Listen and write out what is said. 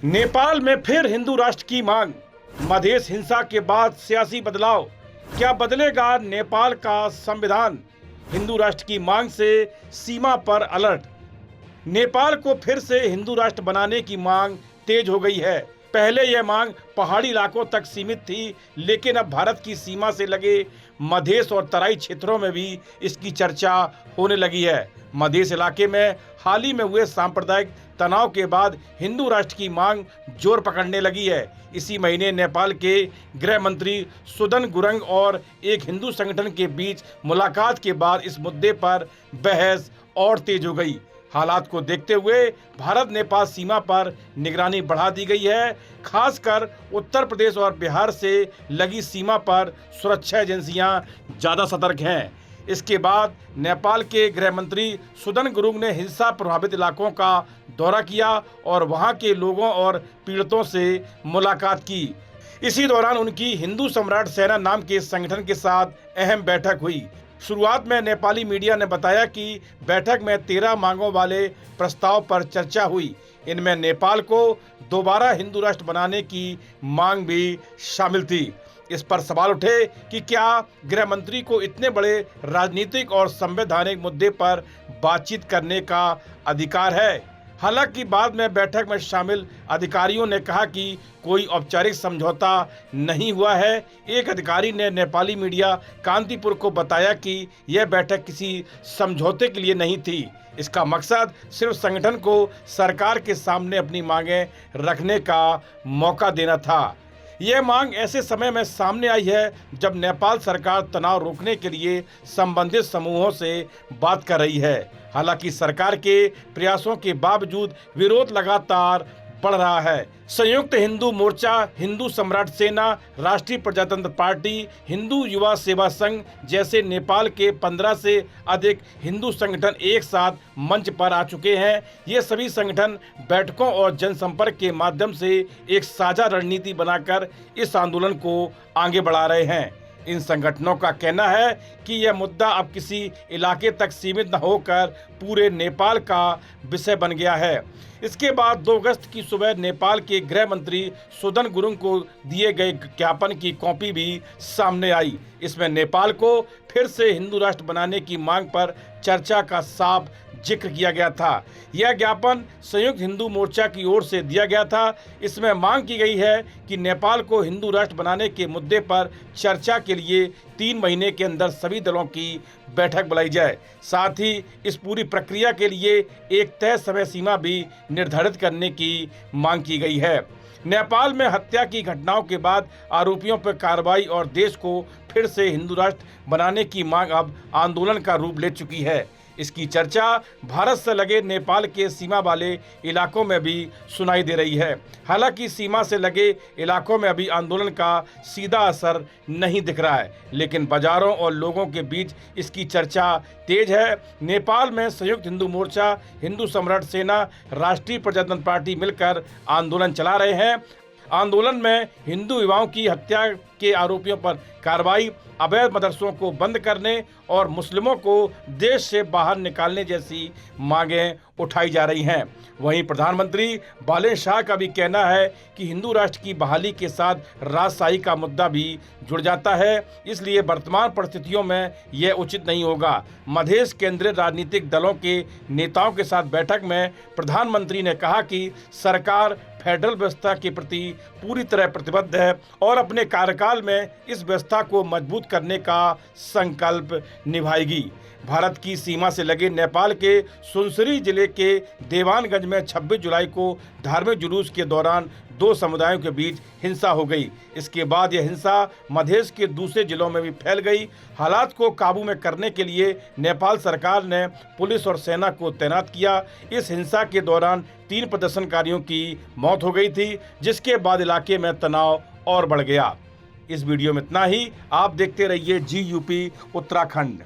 नेपाल में फिर हिंदू राष्ट्र की मांग। मधेश हिंसा के बाद सियासी बदलाव, क्या बदलेगा नेपाल का संविधान? हिंदू राष्ट्र की मांग से सीमा पर अलर्ट। नेपाल को फिर से हिंदू राष्ट्र बनाने की मांग तेज हो गई है। पहले यह मांग पहाड़ी इलाकों तक सीमित थी, लेकिन अब भारत की सीमा से लगे मधेश और तराई क्षेत्रों में भी इसकी चर्चा होने लगी है। मधेश इलाके में हाल ही में हुए सांप्रदायिक तनाव के बाद हिंदू राष्ट्र की मांग जोर पकड़ने लगी है। इसी महीने नेपाल के गृह मंत्री सुदन गुरुङ और एक हिंदू संगठन के बीच मुलाकात के बाद इस मुद्दे पर बहस और तेज हो गई। हालात को देखते हुए भारत नेपाल सीमा पर निगरानी बढ़ा दी गई है। खासकर उत्तर प्रदेश और बिहार से लगी सीमा पर सुरक्षा एजेंसियां ज़्यादा सतर्क हैं। इसके बाद नेपाल के गृह मंत्री सुदन गुरुङ ने हिंसा प्रभावित इलाकों का दौरा किया और वहां के लोगों और पीड़ितों से मुलाकात की। इसी दौरान उनकी हिंदू सम्राट सेना नाम के संगठन के साथ अहम बैठक हुई। शुरुआत में नेपाली मीडिया ने बताया कि बैठक में 13 मांगों वाले प्रस्ताव पर चर्चा हुई। इनमें नेपाल को दोबारा हिंदू राष्ट्र बनाने की मांग भी शामिल थी। इस पर सवाल उठे कि क्या गृह मंत्री को इतने बड़े राजनीतिक और संवैधानिक मुद्दे पर बातचीत करने का अधिकार है। हालांकि बाद में बैठक में शामिल अधिकारियों ने कहा कि कोई औपचारिक समझौता नहीं हुआ है। एक अधिकारी ने नेपाली मीडिया कांतिपुर को बताया कि यह बैठक किसी समझौते के लिए नहीं थी। इसका मकसद सिर्फ संगठन को सरकार के सामने अपनी मांगें रखने का मौका देना था। यह मांग ऐसे समय में सामने आई है जब नेपाल सरकार तनाव रोकने के लिए संबंधित समूहों से बात कर रही है। हालांकि सरकार के प्रयासों के बावजूद विरोध लगातार बढ़ रहा है। संयुक्त हिंदू मोर्चा, हिंदू सम्राट सेना, राष्ट्रीय प्रजातंत्र पार्टी, हिंदू युवा सेवा संघ जैसे नेपाल के 15 से अधिक हिंदू संगठन एक साथ मंच पर आ चुके हैं। ये सभी संगठन बैठकों और जनसंपर्क के माध्यम से एक साझा रणनीति बनाकर इस आंदोलन को आगे बढ़ा रहे हैं। इन संगठनों का कहना है कि यह मुद्दा अब किसी इलाके तक सीमित न होकर पूरे नेपाल का विषय बन गया है। इसके बाद 2 अगस्त की सुबह नेपाल के गृह मंत्री सुदन गुरुङ को दिए गए ज्ञापन की कॉपी भी सामने आई। इसमें नेपाल को फिर से हिंदू राष्ट्र बनाने की मांग पर चर्चा का साफ जिक्र किया गया था। यह ज्ञापन संयुक्त हिंदू मोर्चा की ओर से दिया गया था। इसमें मांग की गई है कि नेपाल को हिंदू राष्ट्र बनाने के मुद्दे पर चर्चा के लिए 3 महीने के अंदर सभी दलों की बैठक बुलाई जाए। साथ ही इस पूरी प्रक्रिया के लिए एक तय समय सीमा भी निर्धारित करने की मांग की गई है। नेपाल में हत्या की घटनाओं के बाद आरोपियों पर कार्रवाई और देश को फिर से हिंदू राष्ट्र बनाने की मांग अब आंदोलन का रूप ले चुकी है। इसकी चर्चा भारत से लगे नेपाल के सीमा वाले इलाकों में भी सुनाई दे रही है। हालांकि सीमा से लगे इलाकों में अभी आंदोलन का सीधा असर नहीं दिख रहा है, लेकिन बाजारों और लोगों के बीच इसकी चर्चा तेज है। नेपाल में संयुक्त हिंदू मोर्चा, हिंदू सम्राट सेना, राष्ट्रीय प्रजातंत्र पार्टी मिलकर आंदोलन चला रहे हैं। आंदोलन में हिंदू युवाओं की हत्या के आरोपियों पर कार्रवाई, अवैध मदरसों को बंद करने और मुस्लिमों को देश से बाहर निकालने जैसी मांगें उठाई जा रही हैं। वहीं प्रधानमंत्री बालेन शाह का भी कहना है कि हिंदू राष्ट्र की बहाली के साथ राजशाही का मुद्दा भी जुड़ जाता है, इसलिए वर्तमान परिस्थितियों में यह उचित नहीं होगा। मधेश केंद्रीय राजनीतिक दलों के नेताओं के साथ बैठक में प्रधानमंत्री ने कहा कि सरकार फेडरल व्यवस्था के प्रति पूरी तरह प्रतिबद्ध है और अपने कार्यकाल में इस व्यवस्था को मजबूत करने का संकल्प निभाएगी। भारत की सीमा से लगे नेपाल के सुनसरी जिले के देवानगंज में 26 जुलाई को धार्मिक जुलूस के दौरान 2 समुदायों के बीच हिंसा हो गई। इसके बाद यह हिंसा मधेश के दूसरे जिलों में भी फैल गई। हालात को काबू में करने के लिए नेपाल सरकार ने पुलिस और सेना को तैनात किया। इस हिंसा के दौरान 3 प्रदर्शनकारियों की मौत हो गई थी, जिसके बाद इलाके में तनाव और बढ़ गया। इस वीडियो में इतना ही। आप देखते रहिए GUP उत्तराखंड।